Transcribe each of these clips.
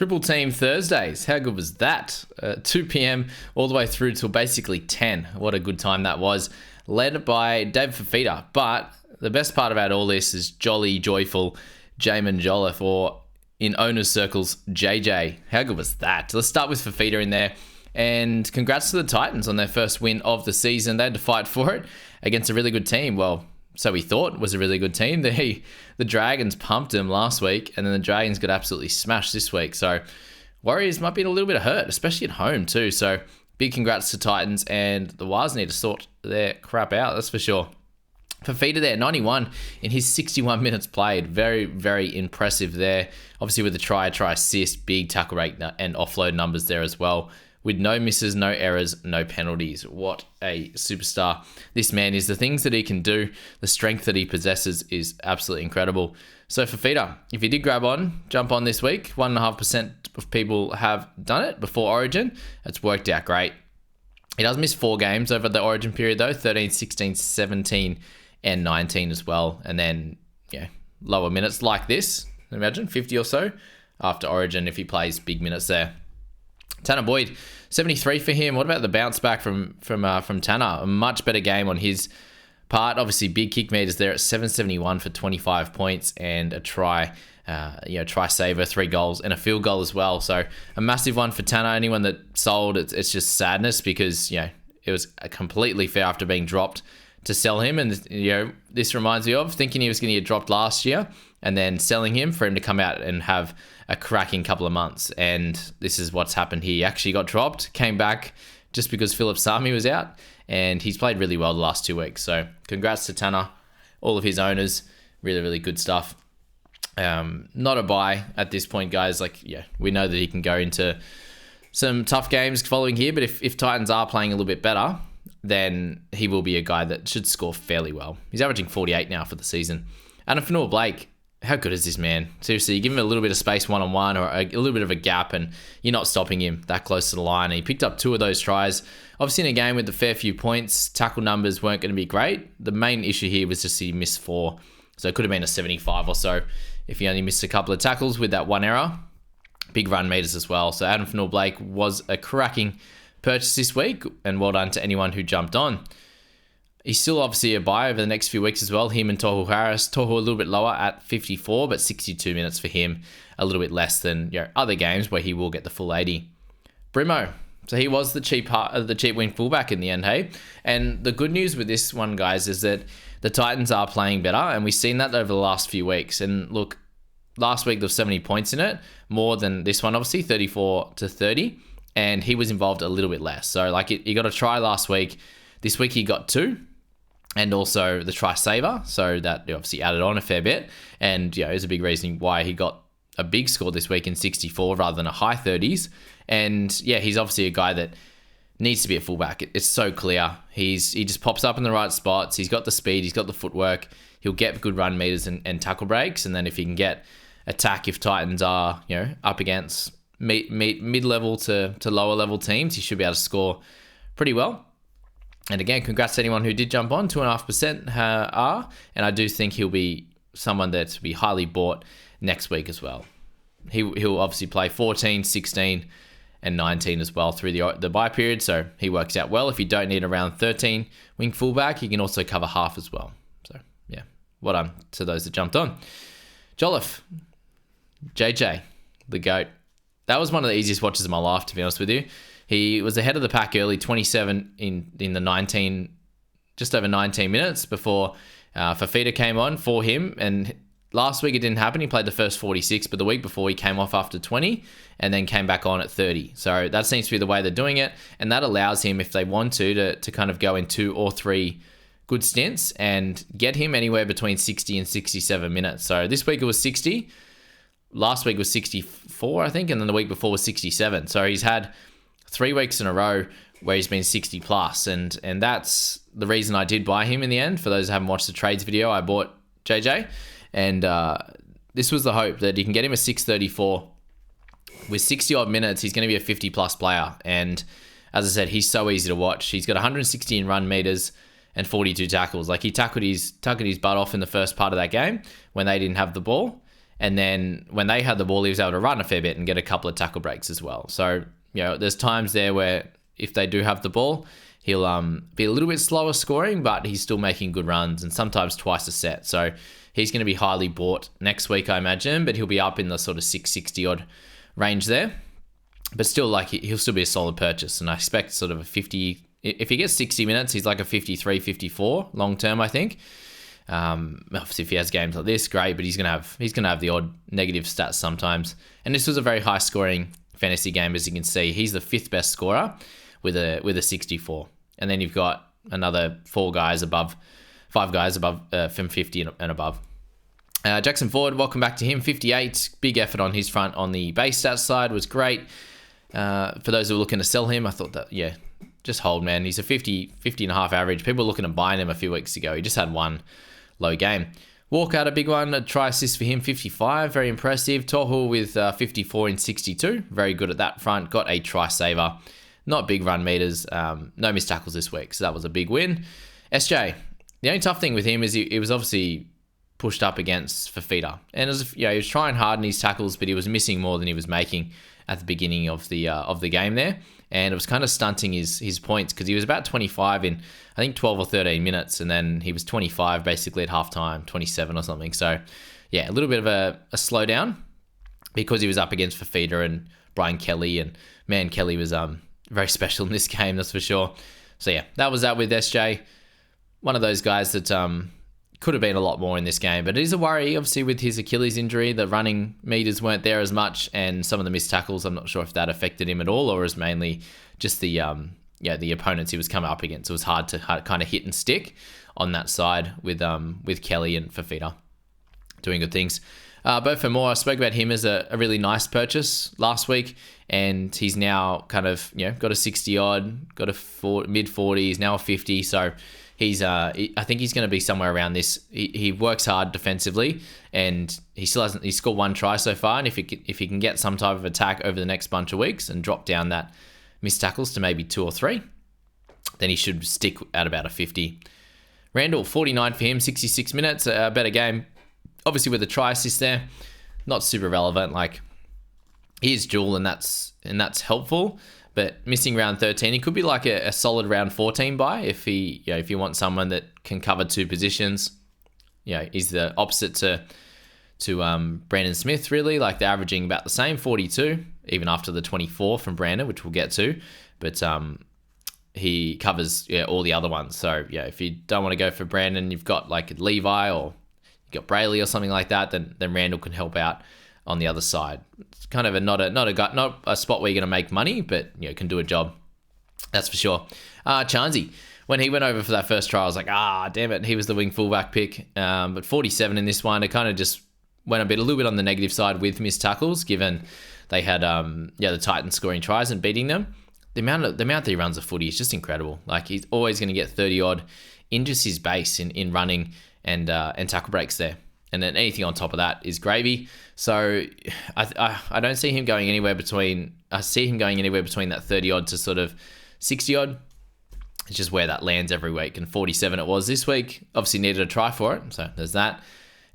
Triple team Thursdays. How good was that? 2 p.m. all the way through till basically 10. What a good time that was. Led by Dave Fafita. But the best part about all this is jolly, joyful Jamin Jolliffe, or in owners' circles, JJ. How good was that? Let's start with Fafita in there. And congrats to the Titans on their first win of the season. They had to fight for it against a really good team. Well, so we thought was a really good team. The Dragons pumped them last week, and then the Dragons got absolutely smashed this week. So Warriors might be in a little bit of hurt, especially at home too. So big congrats to Titans, and the Wires need to sort their crap out, that's for sure. Fafita there, 91 in his 61 minutes played. Very, very impressive there. Obviously with the try assist, big tackle rate and offload numbers there as well. With no misses, no errors, no penalties. What a superstar this man is. The things that he can do, the strength that he possesses is absolutely incredible. So Fafita, if you did jump on this week, 1.5% of people have done it before Origin. It's worked out great. He does miss 4 games over the Origin period though, 13, 16, 17, and 19 as well. And then, lower minutes like this, imagine 50 or so after Origin if he plays big minutes there. Tanner Boyd, 73 for him. What about the bounce back from Tanner? A much better game on his part. Obviously, big kick meters there at 771 for 25 points and a try, try saver, 3 goals and a field goal as well. So a massive one for Tanner. Anyone that sold, it's just sadness because it was completely fair after being dropped to sell him. And this reminds me of thinking he was going to get dropped last year and then selling him for him to come out and have a cracking couple of months. And this is what's happened here. He actually got dropped, came back just because Philip Sami was out, and he's played really well the last 2 weeks. So congrats to Tanner, all of his owners. Really, really good stuff. Not a buy at this point, guys. We know that he can go into some tough games following here, but if Titans are playing a little bit better, then he will be a guy that should score fairly well. He's averaging 48 now for the season. And for Noah Blake, how good is this man? Seriously, you give him a little bit of space one-on-one or a little bit of a gap and you're not stopping him that close to the line. And he picked up 2 of those tries. Obviously, in a game with a fair few points, tackle numbers weren't going to be great. The main issue here was just he missed 4. So it could have been a 75 or so if he only missed a couple of tackles with that 1 error. Big run meters as well. So Adam Fanua-Blake was a cracking purchase this week, and well done to anyone who jumped on. He's still obviously a buy over the next few weeks as well. Him and Tohu Harris. Tohu a little bit lower at 54, but 62 minutes for him. A little bit less than other games where he will get the full 80. Brimo. So he was the cheap wing fullback in the end, hey? And the good news with this one, guys, is that the Titans are playing better, and we've seen that over the last few weeks. And look, last week there was 70 points in it, more than this one, obviously, 34 to 30. And he was involved a little bit less. So he got a try last week. This week he got 2. And also the try saver. So that obviously added on a fair bit. And is a big reason why he got a big score this week in 64 rather than a high 30s. And he's obviously a guy that needs to be a fullback. It's so clear. He just pops up in the right spots. He's got the speed. He's got the footwork. He'll get good run meters and tackle breaks. And then if he can get attack, if Titans are up against mid-level to lower level teams, he should be able to score pretty well. And again, congrats to anyone who did jump on. 2.5% are, and I do think he'll be someone that's to be highly bought next week as well. He'll obviously play 14, 16, and 19 as well through the bye period, so he works out well. If you don't need around 13 wing fullback, you can also cover half as well. So well done to those that jumped on. Jolliffe, JJ, the GOAT. That was one of the easiest watches of my life, to be honest with you. He was ahead of the pack early, 27 in the 19, just over 19 minutes before Fafita came on for him. And last week it didn't happen. He played the first 46, but the week before he came off after 20 and then came back on at 30. So that seems to be the way they're doing it. And that allows him, if they want to kind of go in 2 or 3 good stints and get him anywhere between 60 and 67 minutes. So this week it was 60. Last week was 64, I think. And then the week before was 67. So he's had 3 weeks in a row where he's been 60 plus. And that's the reason I did buy him in the end. For those who haven't watched the trades video, I bought JJ. And this was the hope that you can get him a 634. With 60 odd minutes, he's going to be a 50 plus player. And as I said, he's so easy to watch. He's got 160 in run meters and 42 tackles. Like he tackled his butt off in the first part of that game when they didn't have the ball. And then when they had the ball, he was able to run a fair bit and get a couple of tackle breaks as well. So, there's times there where if they do have the ball, he'll be a little bit slower scoring, but he's still making good runs and sometimes twice a set. So he's going to be highly bought next week, I imagine, but he'll be up in the sort of 660 odd range there. But still, like, he'll still be a solid purchase. And I expect sort of a 50, if he gets 60 minutes, he's like a 53, 54 long term, I think. Obviously, if he has games like this, great, but he's gonna have the odd negative stats sometimes. And this was a very high scoring fantasy game, as you can see. He's the 5th best scorer with a 64, and then you've got another 5 guys above from 50 and above. Jackson Ford, welcome back to him. 58, big effort on his front on the base stats side was great. For those who are looking to sell him, I thought that just hold, man. He's a 50 and a half average. People were looking to buy him a few weeks ago. He just had one low game. Walker had a big one, a try assist for him, 55, very impressive. Tohu with 54 in 62, very good at that front, got a try saver. Not big run meters, no missed tackles this week, so that was a big win. SJ, the only tough thing with him is he was obviously pushed up against Fafita, and he was trying hard in his tackles, but he was missing more than he was making at the beginning of the game there, and it was kind of stunting his points because he was about 25 in I think 12 or 13 minutes, and then he was 25 basically at halftime, 27 or something. So yeah, a little bit of a slowdown because he was up against Fafita and Brian Kelly, and man, Kelly was very special in this game, that's for sure. So yeah, that was that with SJ. One of those guys that could have been a lot more in this game, but it is a worry, obviously, with his Achilles injury. The running meters weren't there as much, and some of the missed tackles, I'm not sure if that affected him at all, or is mainly just the opponents he was coming up against. It was hard to kind of hit and stick on that side with Kelly and Fafita doing good things. Both for more, I spoke about him as a really nice purchase last week, and he's now kind of got a 60 odd, got a mid 40s, now a 50. So I think he's going to be somewhere around this. He works hard defensively, and he scored 1 try so far. And if he can get some type of attack over the next bunch of weeks and drop down that missed tackles to maybe 2 or 3, then he should stick at about a 50. Randall, 49 for him, 66 minutes, a better game. Obviously with the try assist there, not super relevant. Like, he is dual, and that's helpful. But missing round 13, he could be like a solid round 14 buy if you want someone that can cover 2 positions. He's the opposite to Brandon Smith, really. Like, they're averaging about the same, 42, even after the 24 from Brandon, which we'll get to. But he covers all the other ones. So if you don't want to go for Brandon, you've got like Levi, or you've got Brayley or something like that, then Randall can help out on the other side. It's kind of not a spot where you're going to make money, but can do a job. That's for sure. Chansey, when he went over for that first try, I was like, damn it, he was the wing fullback pick. But 47 in this one, it kind of just went a little bit on the negative side with missed tackles, given they had the Titans scoring tries and beating them. The amount that he runs a footy is just incredible. Like, he's always going to get 30 odd in just his base in running and tackle breaks there. And then anything on top of that is gravy. So I don't see him going anywhere between. I see him going anywhere between that 30 odd to sort of 60 odd. It's just where that lands every week. And 47 it was this week. Obviously needed a try for it. So there's that.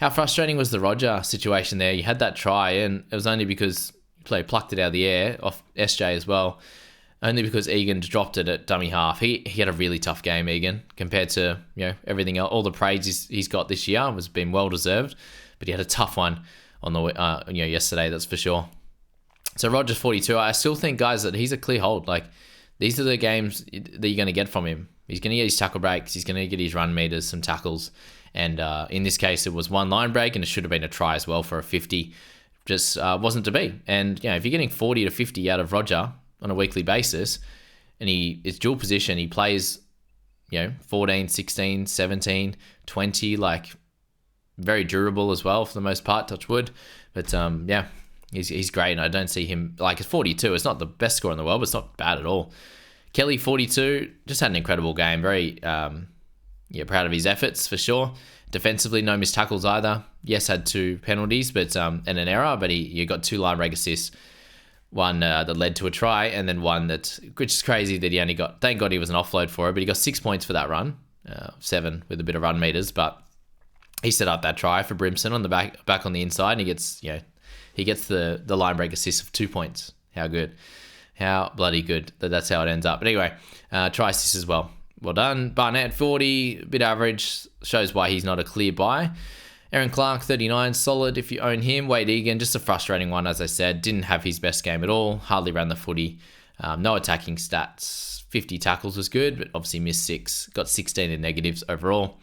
How frustrating was the Roger situation there? You had that try, and it was only because play plucked it out of the air off SJ as well. Only because Egan dropped it at dummy half. He had a really tough game, Egan, compared to everything else. All the praise he's got this year has been well deserved, but he had a tough one on the yesterday. That's for sure. So Rogers 42. I still think, guys, that he's a clear hold. Like, these are the games that you're going to get from him. He's going to get his tackle breaks. He's going to get his run meters, some tackles, and in this case, it was 1 line break, and it should have been a try as well for a 50. Just wasn't to be. And if you're getting 40 to 50 out of Roger on a weekly basis, and he is dual position, he plays 14, 16, 17, 20, like, very durable as well for the most part, touch wood. But he's great, and I don't see him, like, at 42, it's not the best score in the world, but it's not bad at all. Kelly 42 just had an incredible game. Very proud of his efforts for sure. Defensively, no missed tackles either. Yes, had 2 penalties, but and an error, but he got 2 line break assists. One that led to a try, and then one which is crazy that he only got, thank God he was an offload for it, but he got 6 points for that run, 7 with a bit of run meters. But he set up that try for Brimson on the back on the inside, and he gets the line break assist of 2 points. How good. How bloody good. That's how it ends up. But anyway, try assist as well. Well done. Barnett, 40, a bit average. Shows why he's not a clear buy. Aaron Clark, 39, solid if you own him. Wade Egan, just a frustrating one, as I said. Didn't have his best game at all. Hardly ran the footy. No attacking stats. 50 tackles was good, but obviously missed 6. Got 16 in negatives overall.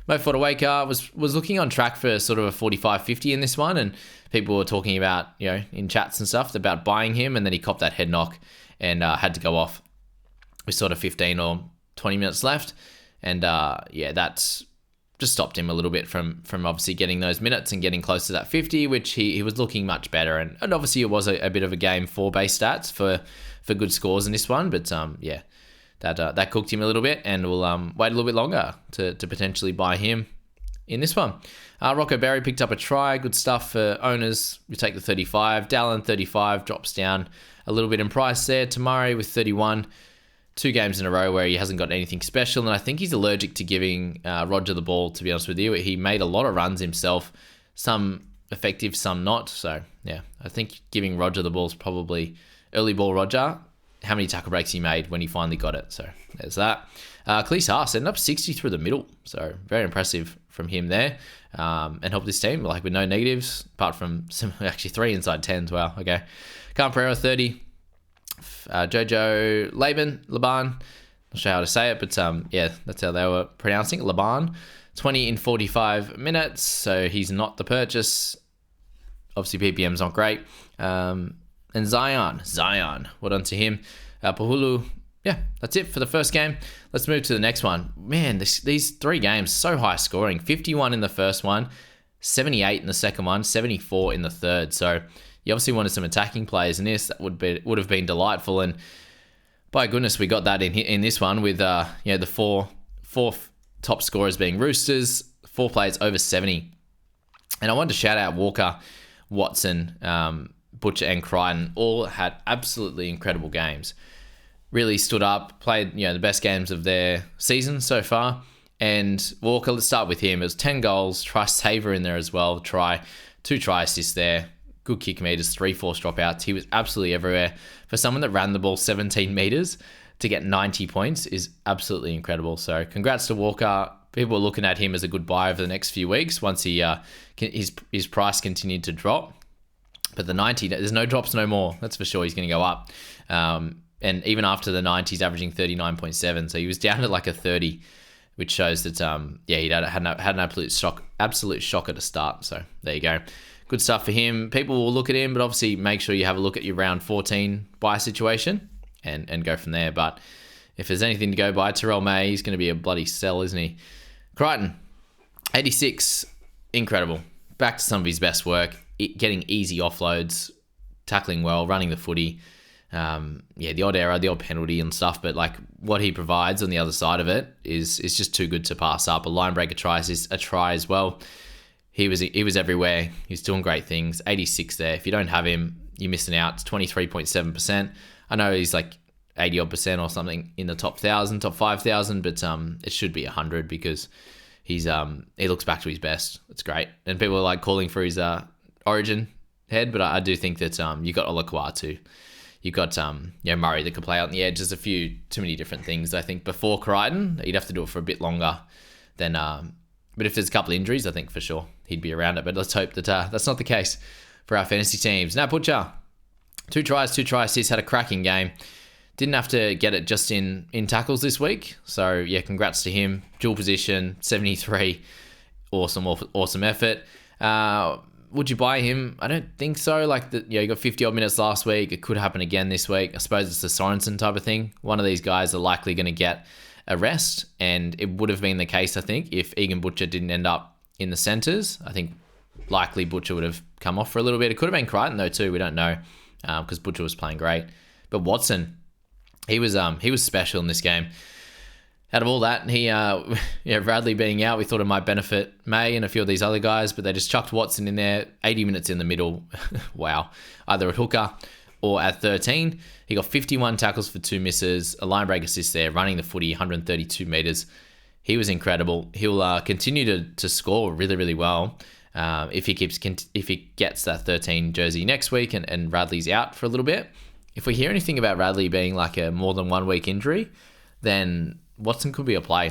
Mo Fodawaker was looking on track for sort of a 45-50 in this one, and people were talking about, in chats and stuff, about buying him, and then he copped that head knock and had to go off with sort of 15 or 20 minutes left. And that's just stopped him a little bit from obviously getting those minutes and getting close to that 50, which he was looking much better. And obviously it was a bit of a game for base stats for good scores in this one. But that cooked him a little bit, and we'll wait a little bit longer to potentially buy him in this one. Rocco Berry picked up a try. Good stuff for owners. We take the 35. Dallin, 35, drops down a little bit in price there. Tamari with 31. 2 games in a row where he hasn't got anything special, and I think he's allergic to giving Roger the ball, to be honest with you. He made a lot of runs himself, some effective, some not. So, yeah, I think giving Roger the ball is probably early ball Roger. How many tackle breaks he made when he finally got it. So, there's that. Cleese Haas ended up 60 through the middle. So, very impressive from him there. And helped this team, with no negatives, apart from some, actually 3 inside 10s. Wow, okay. Khan Pereira, 30. Jojo Laban, not sure how to say it, but that's how they were pronouncing it. Laban, 20 in 45 minutes, so he's not the purchase. Obviously, PPM's not great. And Zion, well done to him. Pahulu, that's it for the first game. Let's move to the next one. Man, these 3 games, so high scoring. 51 in the first one, 78 in the second one, 74 in the third. So you obviously wanted some attacking players in this. That would have been delightful, and by goodness, we got that in this one with the four top scorers being Roosters, 4 players over 70. And I wanted to shout out Walker, Watson, Butcher, and Crichton. All had absolutely incredible games. Really stood up, played the best games of their season so far. And Walker, let's start with him. It was 10 goals, try saver in there as well. 2 try assists there. Good kick meters, 3 forced dropouts. He was absolutely everywhere. For someone that ran the ball 17 meters to get 90 points is absolutely incredible. So congrats to Walker. People are looking at him as a good buy over the next few weeks once his price continued to drop. But the 90, there's no drops no more. That's for sure. He's going to go up. And even after the 90, he's averaging 39.7. So he was down to a 30, which shows that he had an absolute shocker to start. So there you go. Good stuff for him. People will look at him, but obviously make sure you have a look at your round 14 buy situation and go from there. But if there's anything to go by, Terrell May, he's going to be a bloody sell, isn't he? Crichton, 86, incredible. Back to some of his best work, getting easy offloads, tackling well, running the footy. The odd error, the odd penalty and stuff, but what he provides on the other side of it is just too good to pass up. A line breaker try is a try as well. He was everywhere. He's doing great things. 86 there. If you don't have him, you're missing out. It's 23.7%. I know he's 80 odd percent or something in the top 1,000, top 5,000, but it should be 100 because he looks back to his best. It's great. And people are calling for his origin head, but I do think that you got Olakwa too. You've got Murray that could play out on the edge. There's too many different things. I think before Crichton, you'd have to do it for a bit longer than. But if there's a couple of injuries, I think for sure he'd be around it. But let's hope that that's not the case for our fantasy teams. Now, Butcher, 2 tries, 2 try assists, had a cracking game. Didn't have to get it just in tackles this week. So, congrats to him. Dual position, 73. Awesome effort. Would you buy him? I don't think so. You got 50 odd minutes last week. It could happen again this week. I suppose it's the Sorensen type of thing. One of these guys are likely going to get a rest, and it would have been the case, I think, if Egan Butcher didn't end up in the centres. I think likely Butcher would have come off for a little bit. It could have been Crichton though too. We don't know because Butcher was playing great. But Watson, he was special in this game. Out of all that, Radley being out, we thought it might benefit May and a few of these other guys, but they just chucked Watson in there, 80 minutes in the middle. Wow. Either at hooker or at 13. He got 51 tackles for 2 misses, a line break assist there, running the footy, 132 metres. He was incredible. He'll continue to score really, really well if he gets that 13 jersey next week and Radley's out for a little bit. If we hear anything about Radley being like a more than 1 week injury, then Watson could be a play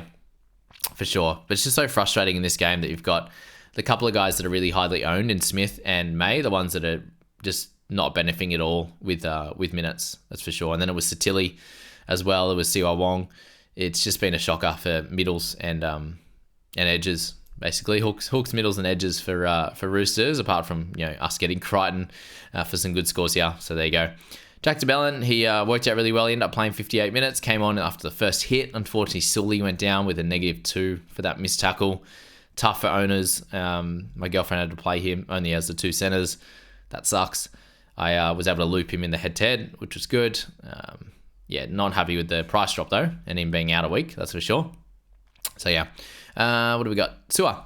for sure. But it's just so frustrating in this game that you've got the couple of guys that are really highly owned in Smith and May, the ones that are just not benefiting at all with minutes, that's for sure. And then it was Satilli as well. It was Siwa Wong. It's just been a shocker for middles and edges, basically hooks, middles, and edges for Roosters. Apart from us getting Crichton for some good scores here. So there you go. Jack DeBellin, he worked out really well. He ended up playing 58 minutes. Came on after the first hit. Unfortunately, Sully went down with a -2 for that missed tackle. Tough for owners. My girlfriend had to play him only as the 2 centers. That sucks. I was able to loop him in the head-to-head, which was good. Not happy with the price drop though, and him being out a week, that's for sure. So yeah. What do we got? Sua.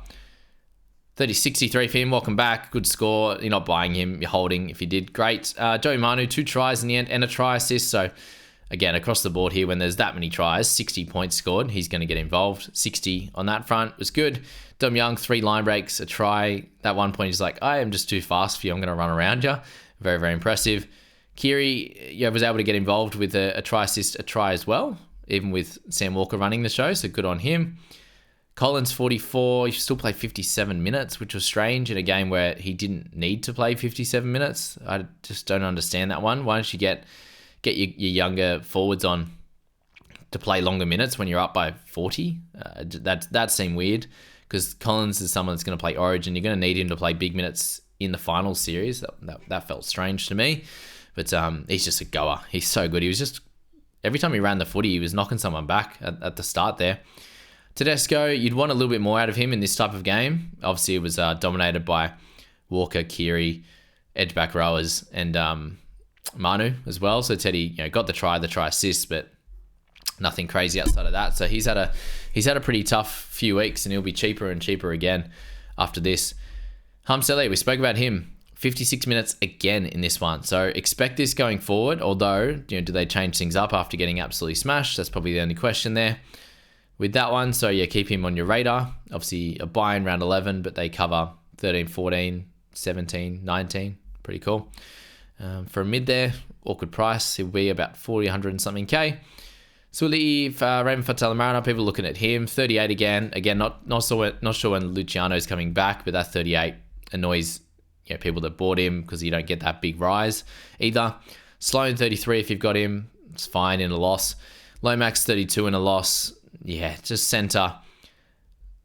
30-63 for him. Welcome back. Good score. You're not buying him. You're holding. If you did, great. Joey Manu, 2 tries in the end and a try assist. So again, across the board here, when there's that many tries, 60 points scored, he's going to get involved. 60 on that front was good. Dom Young, 3 line breaks, a try. That one point, he's like, I am just too fast for you. I'm going to run around you. Very, very impressive. Kiri was able to get involved with a try assist, a try as well, even with Sam Walker running the show. So good on him. Collins, 44. He still played 57 minutes, which was strange in a game where he didn't need to play 57 minutes. I just don't understand that one. Why don't you get your younger forwards on to play longer minutes when you're up by 40? That seemed weird because Collins is someone that's going to play Origin. You're going to need him to play big minutes in the final series. That felt strange to me. But he's just a goer. He's so good. He was just, every time he ran the footy, he was knocking someone back at the start there. Tedesco, you'd want a little bit more out of him in this type of game. Obviously, it was dominated by Walker, Kiri, edge back rowers, and Manu as well. So Teddy, got the try assist, but nothing crazy outside of that. So he's had a pretty tough few weeks, and he'll be cheaper and cheaper again after this. Humps Elliott, we spoke about him. 56 minutes again in this one. So expect this going forward, although, do they change things up after getting absolutely smashed? That's probably the only question there with that one. So yeah, keep him on your radar. Obviously a buy in round 11, but they cover 13, 14, 17, 19. Pretty cool. For a mid there, awkward price. He'll be about 40, 100 and something K. So we'll leave Raymond Fatalamarana. People looking at him. 38 again. Again, not sure when Luciano's coming back, but that 38 annoys people that bought him because you don't get that big rise either. Sloan, 33 if you've got him. It's fine in a loss. Lomax, 32 in a loss. Yeah, just centre.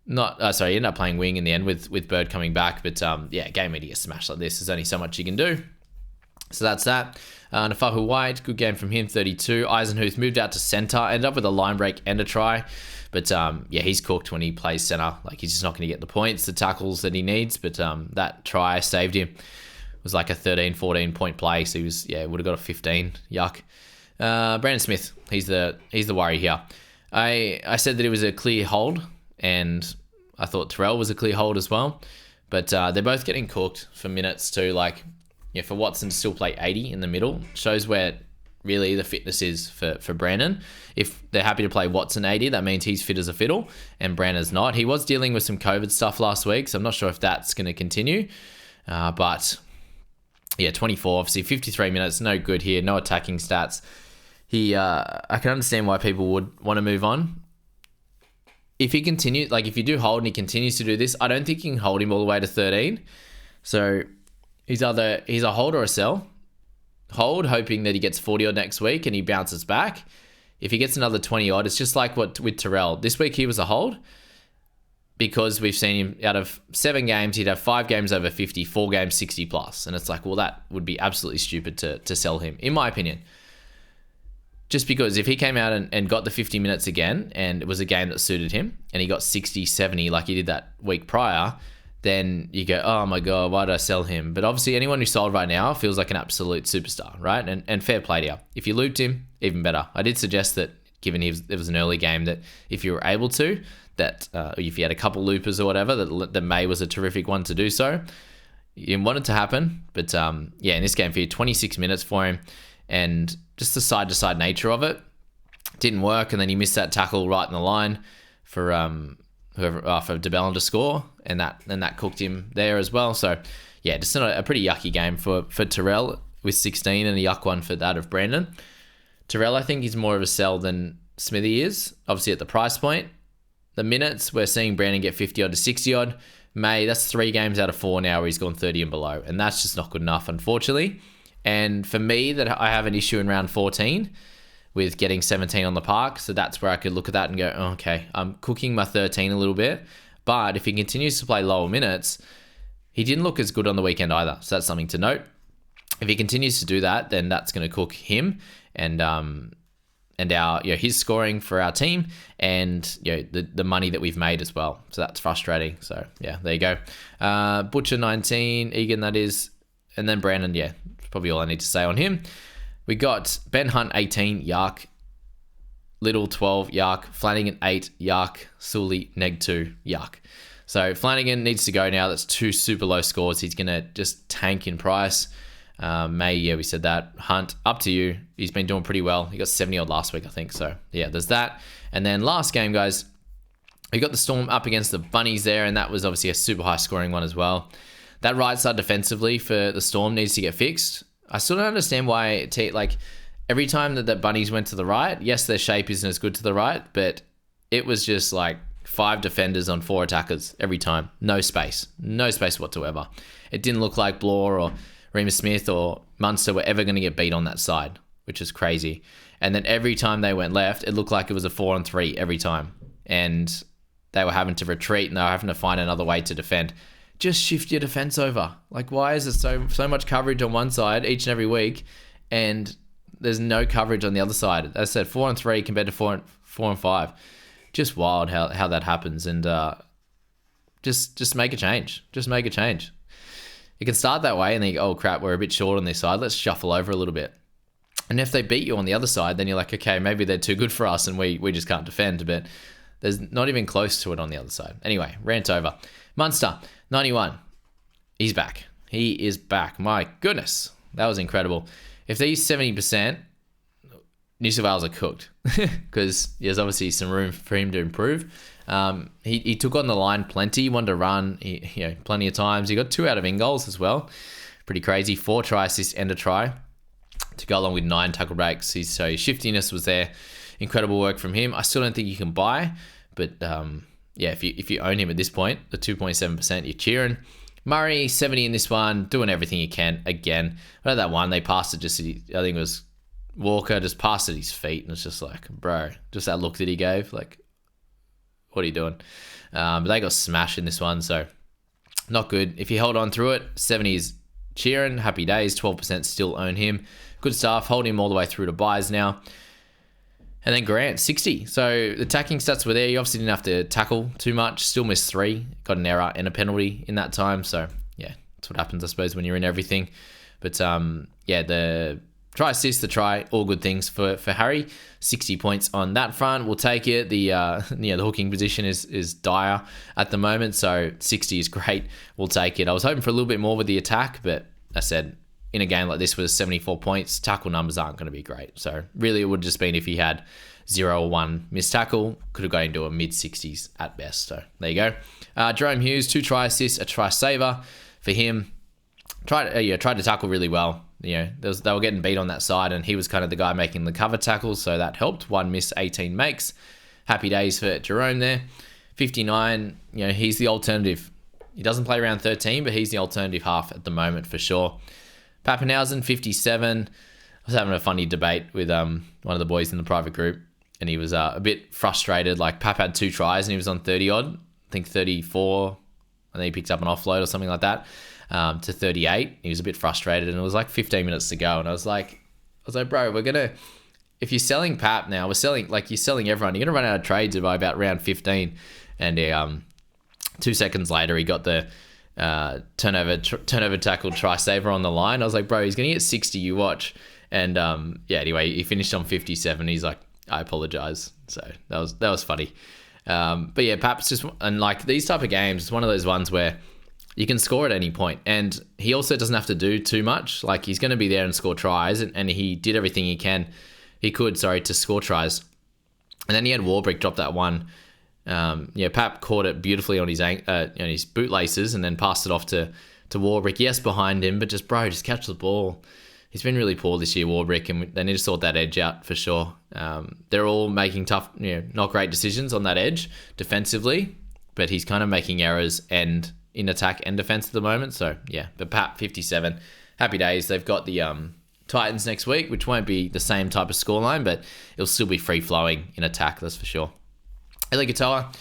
He ended up playing wing in the end with Bird coming back. But game media smash like this. There's only so much you can do. So that's that. Nafahu White, good game from him, 32. Eisenhuth moved out to centre, ended up with a line break and a try. But he's cooked when he plays centre. Like, he's just not going to get the points, the tackles that he needs. But that try saved him. It was like a 13, 14 point play. So would have got a 15. Yuck. Brandon Smith, he's the worry here. I said that it was a clear hold, and I thought Terrell was a clear hold as well. But they're both getting cooked for minutes too. Like, for Watson to still play 80 in the middle shows where really the fitness is for Brandon. If they're happy to play Watson 80, that means he's fit as a fiddle and Brandon's not. He was dealing with some COVID stuff last week, so I'm not sure if that's going to continue. But 24, obviously 53 minutes, no good here, no attacking stats. I can understand why people would want to move on. If he continues, if you do hold and he continues to do this, I don't think you can hold him all the way to 13. So he's a hold or a sell. Hold, hoping that he gets 40 odd next week and he bounces back. If he gets another 20 odd, it's just like what with Terrell. This week he was a hold because we've seen him out of 7 games, he'd have 5 games over 50, 4 games 60 plus. And it's like, well, that would be absolutely stupid to sell him, in my opinion. Just because if he came out and got the 50 minutes again and it was a game that suited him and he got 60, 70 like he did that week prior, then you go, oh my God, why did I sell him? But obviously anyone who sold right now feels like an absolute superstar, right? And fair play to you. If you looped him, even better. I did suggest that given it was an early game, that if you were able to, that if you had a couple loopers or whatever, that May was a terrific one to do so. You didn't want it to happen. But in this game for you, 26 minutes for him and just the side-to-side nature of it didn't work. And then he missed that tackle right in the line whoever for DeBellin to score, and that cooked him there as well. So yeah, just a pretty yucky game for Terrell with 16, and a yuck one for that of Brandon. Terrell, I think, is more of a sell than Smithy is, obviously at the price point. The minutes, we're seeing Brandon get 50 odd to 60 odd. That's 3 games out of 4 now where he's gone 30 and below, and that's just not good enough, unfortunately. And for me, that I have an issue in round 14 with getting 17 on the park, so that's where I could look at that and go, oh, okay, I'm cooking my 13 a little bit, but if he continues to play lower minutes, he didn't look as good on the weekend either, so that's something to note. If he continues to do that, then that's going to cook him and our his scoring for our team, and the money that we've made as well. So that's frustrating. So yeah, there you go. Butcher 19, Egan that is, and then Brandon. Yeah, that's probably all I need to say on him. We got Ben Hunt 18, Yark. Little 12, Yark. Flanagan 8, Yark. Sully neg 2, Yark. So Flanagan needs to go now. That's 2 super low scores. He's gonna just tank in price. May, we said that. Hunt, up to you. He's been doing pretty well. He got 70 odd last week, I think. So yeah, there's that. And then last game, guys, we got the Storm up against the Bunnies there, and that was obviously a super high scoring one as well. That right side defensively for the Storm needs to get fixed. I still don't understand why, every time that the Bunnies went to the right, yes, their shape isn't as good to the right, but it was just 5 defenders on 4 attackers every time. No space whatsoever. It didn't look like Blore or Remus Smith or Munster were ever going to get beat on that side, which is crazy. And then every time they went left, it looked like it was a 4-on-3 every time. And they were having to retreat, and they were having to find another way to defend. Just shift your defense over. Why is there so much coverage on one side each and every week, and there's no coverage on the other side? As I said, 4-on-3 compared to 4-on-5. Just wild how that happens. And just make a change. Just make a change. You can start that way and think, oh crap, we're a bit short on this side. Let's shuffle over a little bit. And if they beat you on the other side, then you're like, okay, maybe they're too good for us and we just can't defend. But there's not even close to it on the other side. Anyway, rant over. Munster, 91. He's back. He is back. My goodness. That was incredible. If they use 70%, New South Wales are cooked because there's obviously some room for him to improve. He took on the line plenty. He wanted to run, plenty of times. He got 2 out of in goals as well. Pretty crazy. 4 try assists and a try to go along with 9 tackle breaks. So his shiftiness was there. Incredible work from him. I still don't think you can buy, but if you own him at this point, the 2.7%, you're cheering. Murray 70 in this one, doing everything he can again. I know that one they passed it I think it was Walker just passed at his feet, and it's just like, bro, just that look that he gave, what are you doing? But they got smashed in this one, so not good. If you held on through it, 70 is cheering, happy days, 12% still own him. Good stuff, hold him all the way through to buys now. And then Grant, 60. So the attacking stats were there. You obviously didn't have to tackle too much, still missed 3, got an error and a penalty in that time. So yeah, that's what happens, I suppose, when you're in everything. But the try assist, the try, all good things for Harry. 60 points on that front. We'll take it. The hooking position is dire at the moment, so 60 is great. We'll take it. I was hoping for a little bit more with the attack, but I said in a game like this with 74 points, tackle numbers aren't going to be great. So really it would have just been if he had 0 or 1 missed tackle, could have got into a mid-60s at best. So there you go. Jerome Hughes, 2 try assists, a try saver for him. Tried to tackle really well. They were getting beat on that side, and he was kind of the guy making the cover tackles, so that helped. 1 miss, 18 makes. Happy days for Jerome there. 59, he's the alternative. He doesn't play around 13, but he's the alternative half at the moment for sure. Pappenhausen, 57. I was having a funny debate with one of the boys in the private group, and he was a bit frustrated. Pap had 2 tries, and he was on 30 odd. I think 34, and then he picked up an offload or something like that. To 38. He was a bit frustrated, and it was 15 minutes to go. And I was like, bro, if you're selling Pap now, you're selling everyone. You're going to run out of trades by about round 15. And 2 seconds later, he got the turnover tackle try saver on the line. I was like, bro, he's going to get 60, you watch. And anyway, he finished on 57. He's like, I apologize. So that was funny. But yeah, Pap's just, and these type of games, it's one of those ones where you can score at any point, and he also doesn't have to do too much. He's going to be there and score tries, and he did everything he could to score tries. And then he had Warbrick drop that one Pap caught it beautifully on his bootlaces and then passed it off to Warbrick. Yes, behind him, but just catch the ball. He's been really poor this year, Warbrick, and they need to sort that edge out for sure. They're all making tough, not great decisions on that edge defensively, but he's kind of making errors and in attack and defense at the moment. So yeah, but Pap 57, happy days. They've got the Titans next week, which won't be the same type of scoreline, but it'll still be free flowing in attack, that's for sure. Eli Katoa, a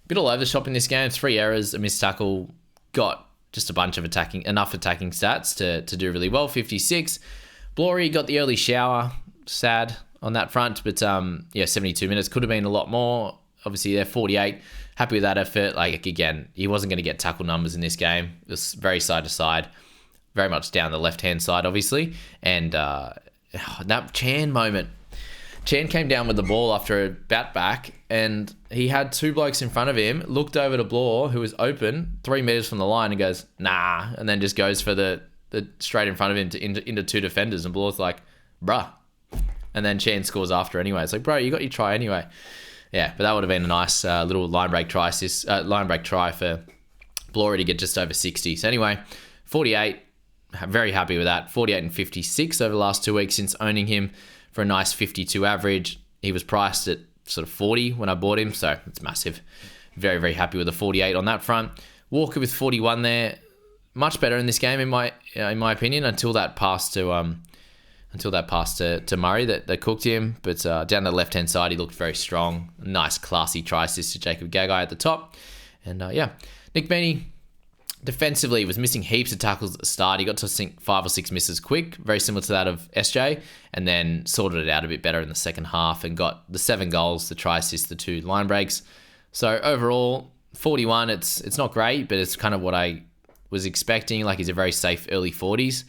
bit all over the shop in this game. 3 errors, a missed tackle, got just a bunch of enough attacking stats to do really well. 56. Blory got the early shower. Sad on that front, but 72 minutes could have been a lot more. Obviously, they're 48. Happy with that effort. Like again, he wasn't going to get tackle numbers in this game. It was very side to side, very much down the left hand side, obviously. And that Chan moment. Chan came down with the ball after a bat back, and he had 2 blokes in front of him, looked over to Blore, who was open 3 meters from the line, and goes, nah, and then just goes for the straight in front of him into 2 defenders, and Blore's like, bruh. And then Chan scores after anyway. It's like, bro, you got your try anyway. Yeah, but that would have been a nice little line break try for Blore to get just over 60. So anyway, 48, very happy with that. 48 and 56 over the last 2 weeks since owning him, for a nice 52 average. He was priced at sort of 40 when I bought him, so it's massive. Very, very happy with the 48 on that front. Walker with 41 there, much better in this game in my opinion, until that pass to Murray that cooked him. But down the left hand side, he looked very strong. Nice, classy try assist to Jacob Gagai at the top, and Nick Meaney. Defensively, he was missing heaps of tackles at the start. He got to, I think, 5 or 6 misses quick, very similar to that of SJ, and then sorted it out a bit better in the second half and got the 7 goals, the try assist, the 2 line breaks. So overall, 41, it's not great, but it's kind of what I was expecting. Like, he's a very safe early 40s.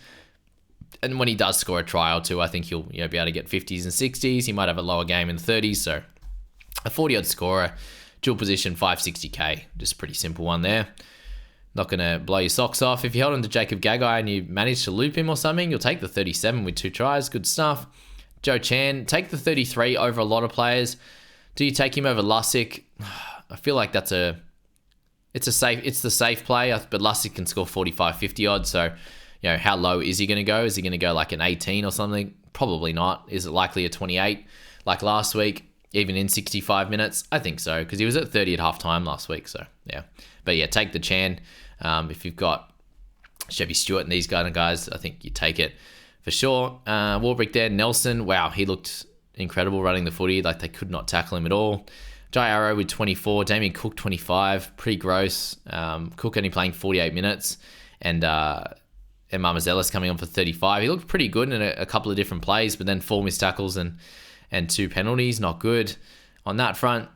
And when he does score a try or 2, I think he'll be able to get 50s and 60s. He might have a lower game in the 30s. So a 40-odd scorer, dual position, 560k. Just a pretty simple one there. Not going to blow your socks off. If you held on to Jacob Gagai and you managed to loop him or something, you'll take the 37 with 2 tries. Good stuff. Joe Chan, take the 33 over a lot of players. Do you take him over Lussick? I feel like it's the safe play, but Lussick can score 45, 50 odd. So, how low is he going to go? Is he going to go like an 18 or something? Probably not. Is it likely a 28 like last week, even in 65 minutes? I think so, because he was at 30 at halftime last week. So, yeah. But yeah, take the Chan. If you've got Chevy Stewart and these kind of guys, I think you take it for sure. Warbrick there, Nelson, wow, he looked incredible running the footy. Like, they could not tackle him at all. Jai Arrow with 24, Damien Cook 25, pretty gross. Cook only playing 48 minutes, and Marmazelis coming on for 35. He looked pretty good in a couple of different plays, but then 4 missed tackles and 2 penalties, not good on that front.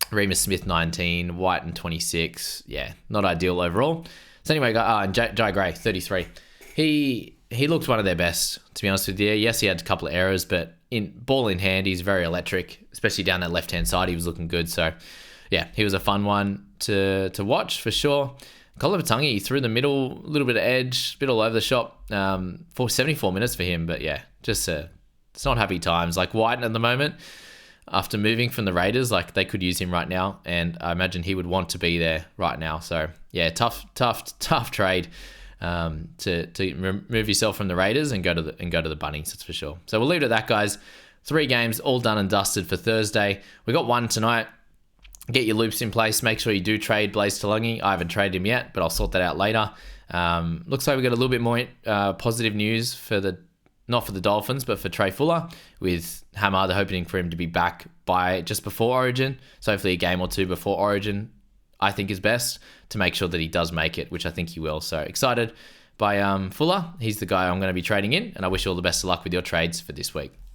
Remus Smith 19, White 26. Yeah, not ideal overall. So anyway, and Jai Gray 33. He looked one of their best, to be honest with you. Yes, he had a couple of errors, but ball in hand, he's very electric, especially down that left hand side. He was looking good. So yeah, he was a fun one to watch for sure. Kolovatangi through the middle, a little bit of edge, a bit all over the shop. For 74 minutes for him, but yeah, just it's not happy times. Like White at the moment, after moving from the Raiders, like they could use him right now, and I imagine he would want to be there right now. So yeah, tough trade to remove yourself from the Raiders and go to the Bunnies. That's for sure. So we'll leave it at that, guys. 3 games all done and dusted for Thursday. We got one tonight. Get your loops in place. Make sure you do trade Blaze Talangi. I haven't traded him yet, but I'll sort that out later. Looks like we got a little bit more positive news for not for the Dolphins, but for Trey Fuller, with Hammer. They're hoping for him to be back by just before Origin. So hopefully a game or 2 before Origin, I think, is best to make sure that he does make it, which I think he will. So excited by Fuller. He's the guy I'm going to be trading in, and I wish you all the best of luck with your trades for this week.